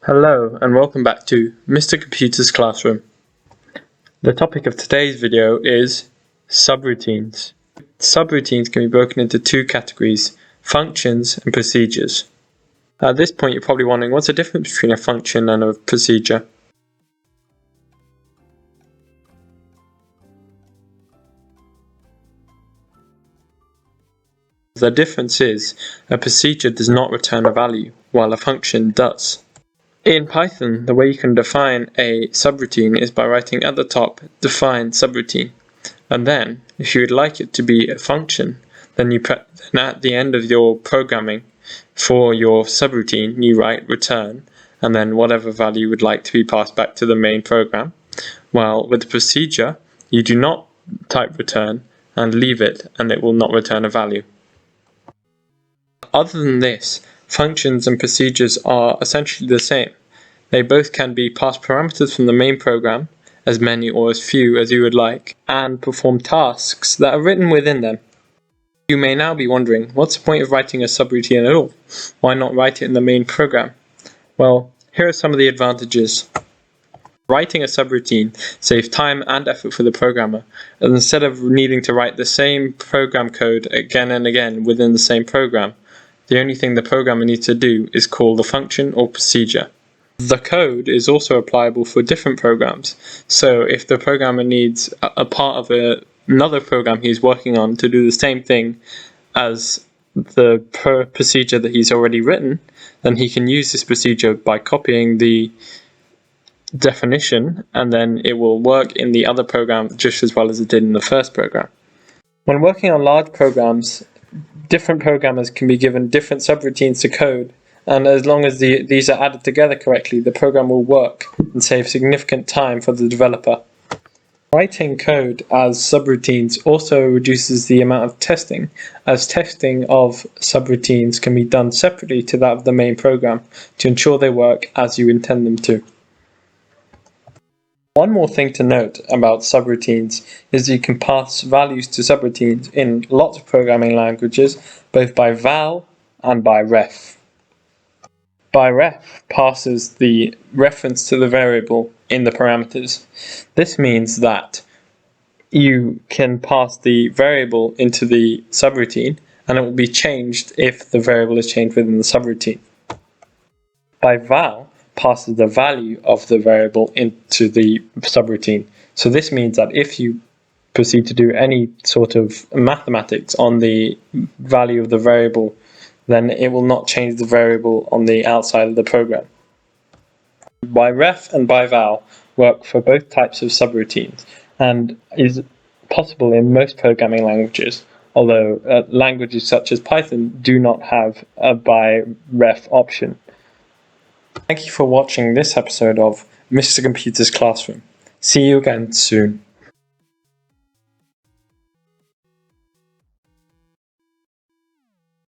Hello and welcome back to Mr. Computer's Classroom. The topic of today's video is subroutines. Subroutines can be broken into two categories, functions and procedures. At this point you're probably wondering what's the difference between a function and a procedure? The difference is a procedure does not return a value while a function does. In Python, the way you can define a subroutine is by writing at the top, define subroutine. And then, if you would like it to be a function, then at the end of your programming for your subroutine, you write return, and then whatever value you would like to be passed back to the main program. While with the procedure, you do not type return and leave it, and it will not return a value. Other than this, functions and procedures are essentially the same. They both can be passed parameters from the main program, as many or as few as you would like, and perform tasks that are written within them. You may now be wondering, what's the point of writing a subroutine at all? Why not write it in the main program? Well, here are some of the advantages. Writing a subroutine saves time and effort for the programmer, and instead of needing to write the same program code again and again within the same program, the only thing the programmer needs to do is call the function or procedure. The code is also applicable for different programs, so if the programmer needs a part of another program he's working on to do the same thing as the procedure that he's already written, then he can use this procedure by copying the definition, and then it will work in the other program just as well as it did in the first program. When working on large programs, different programmers can be given different subroutines to code, and as long as these are added together correctly, the program will work and save significant time for the developer. Writing code as subroutines also reduces the amount of testing, as testing of subroutines can be done separately to that of the main program to ensure they work as you intend them to. One more thing to note about subroutines is that you can pass values to subroutines in lots of programming languages, both by val and by ref. By ref passes the reference to the variable in the parameters. This means that you can pass the variable into the subroutine and it will be changed if the variable is changed within the subroutine. By val passes the value of the variable into the subroutine. So this means that if you proceed to do any sort of mathematics on the value of the variable, then it will not change the variable on the outside of the program. By ref and by val work for both types of subroutines and is possible in most programming languages, although languages such as Python do not have a by ref option. Thank you for watching this episode of Mr. Computer's Classroom. See you again soon.